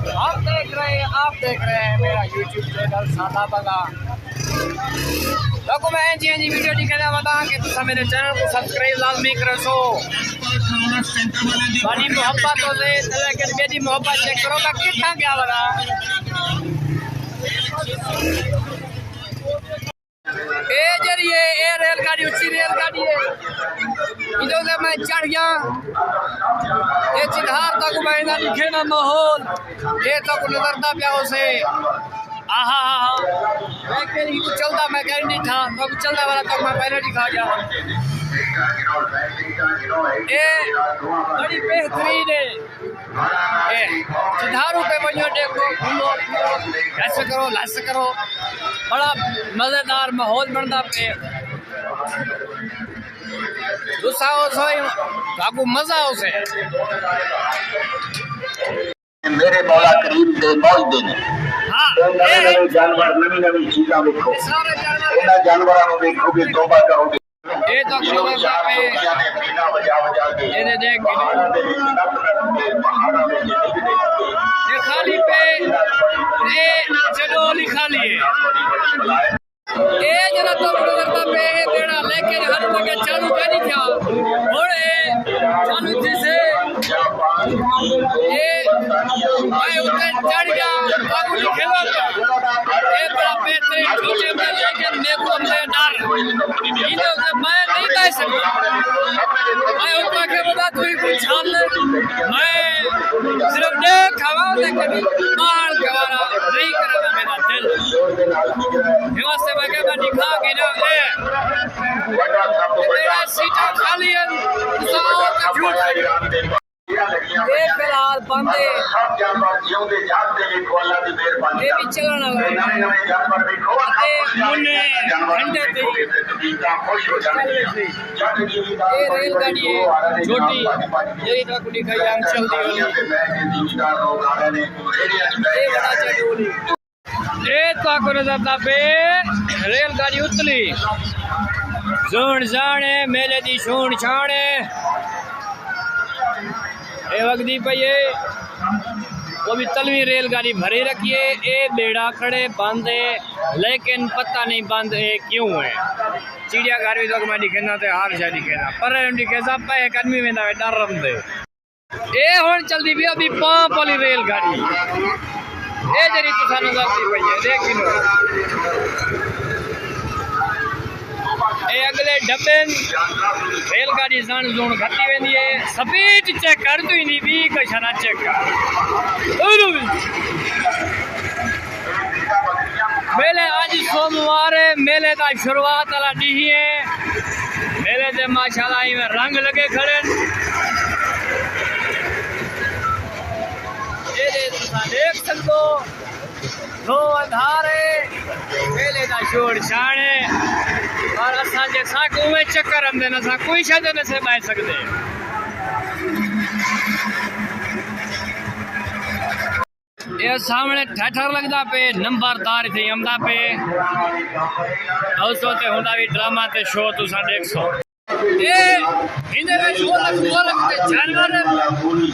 आप देख रहे हैं मेरा यूट्यूब चैनल सादा बगा। तो मैं जी वीडियो दिखाना बता कि तुम मेरे चैनल को सब्सक्राइब लाजमी करो। सो बड़ी मोहब्बत हो से लेकिन मेरी मोहब्बत चेक करो का कितना क्या बता। ए जरिए ए रेलगाड़ी उच्ची रेलगाड़ी है इधर से मैं चढ़ गया ये चिन्हार तक मैं ना दिखे ना माहौल ये तक नजरता प्या उसे आहा मैं कहीं चलता मैं कहीं नहीं था तब चलता वाला तक मैं पहले दिखा गया। ये बड़ी बेहतरीन है चिन्हारों पे बनियो देखो घूमो ऐसे करो बड़ा मजेदार माहौल बनता पे आपको मजा उसे मेरे मौला करीम दे मौज देने नवे जानवर नवी चीज़ां देखो इन्हां जानवरां नूं देखोगे तौबा करोगे। ये तो ये देख ये खाली पे ये चडोली खाली है ये जरा तो करता पे बेड़ा लेके हर जगह चालू नहीं था घोड़े चालू थी से ये मैं उधर चढ़ गया बाबू खेलो ये बड़ा बेहतरीन छोटे में लेकिन मेरे को मैं डर इधर से मैं नहीं कह सकता मैं उतना के बता तू कुछ छान ले मैं सिर्फ देख हवा लेकिन बाहर गवारा नहीं करेगा मेरा दिल हिमाचल में क्या मैं दिखा के ना मेरा सीटा खाली है साओ का झूठ ये फिलहाल बंदे ये भी चलना है मुन्ने घंटे पे ये रेलगाड़ी है छोटी यही तक दिखाई हम चलती है ये बड़ा चडोली ये ताको नजर पे रेलगाड़ी उतली जोन जाने मेले दी शोन छाने ए वगदी पे ये वो भी तलवी रेलगाड़ी भरी रखी है ये बेड़ा खड़े बंद है लेकिन पता नहीं बंद है क्यों है। चिड़ियाघर भी तो मैं दिखेना थे हार जा दिखेना पर दिखे सब पे आदमी में ना डर रंदे ये हुन चलदी भी अभी पांप वाली रेलगाड़ी ये जरी तो सानू जाती पई है देख लो ये अगले डब्बे रेलगाड़ी सान जोन खती वेंदी है स्पीड चेक कर तू नहीं भी कशना चेक कर मेले आज सोमवार है मेले का शुरुआत वाला डी है मेले से माशाल्लाह में रंग लगे खड़े ये देख सकते दो अंधारे मेले का शोर शान है और असा जैसा कोई चक्कर आंदे ना सा कोई शायद न से बैठ सकते ये सामने ठठर लगदा पे नंबरदार थे हमदा पे औसो ते हुंदा भी ड्रामा ते शो तुसा देख सो ये इने में शो लगते जानवर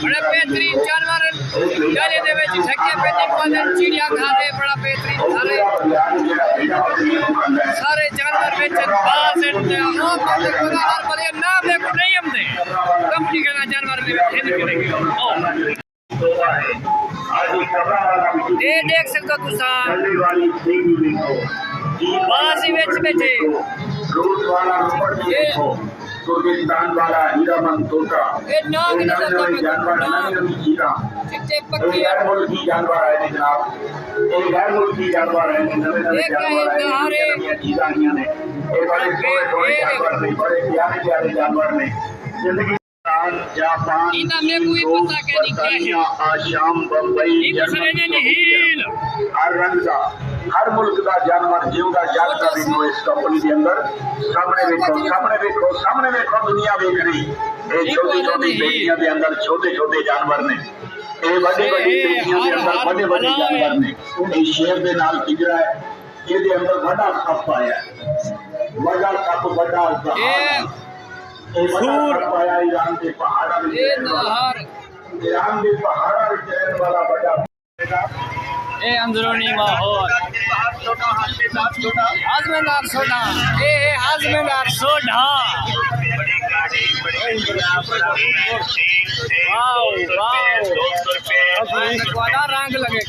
बड़े बेहतरीन जानवर जाले दे विच ठक्के पे निकलन चिड़िया खाते बड़ा बेहतरीन सारे सारे जानवर विच बास और हर बड़े नाम देखो नहीं हमदे कंपनी का जानवर में खेल करेंगे ये देख सकते हो तुसा बासी विच बैठे ये तुर्किस्तान वाला हीरामन तोता ये नाग नजर चिट्टे पक्की गैर मुल्की जानवर है जनाब एक गैर मुल्की जानवर है नवे चीज़ां ने ये बड़े जानवर ने बड़े प्यारे जानवर ने जिंदगी जापान इन्हें कोई पता क्या बर्तानिया आशाम बम्बई हर रंग का हर मुल्क का जानवर जीवता जागता भी इस कंपनी के अंदर सामने देखो दुनिया देख रही ये छोटी बेटियां के अंदर छोटे जानवर ने ये बड़ी बेटियां के अंदर बड़े जानवर ने ये शेर के नाल पिंजरा है ये दे अंदर बड़ा कप आया बड़ा कप बड़ा सूर ईरान के पहाड़ा में ये नहर ईरान के पहाड़ा में चलने वाला बड़ा ए अंदरूनी माहौल हाजमेदार सोडा ए हाजमेदार सोडा वाओ वाओ रंग लगे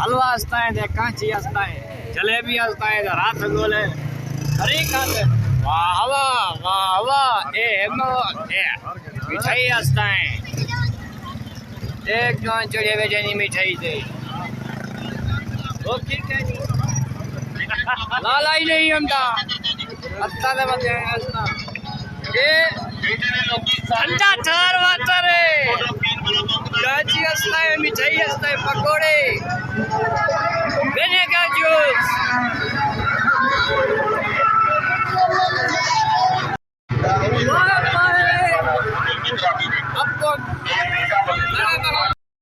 हलवा हंसता है दे कांची हंसता है जलेबी हंसता है दे रात गोले हरी खाते वाह वाह ए मिठाई हंसता है एक गांव चढ़े बेचैनी मिठाई दे वो लाला ही नहीं हमदा हंसता दे बच्चे हंसता ये ठंडा ठहर वाटर है गाची हंसता है मिठाई हंसता है पकोड़े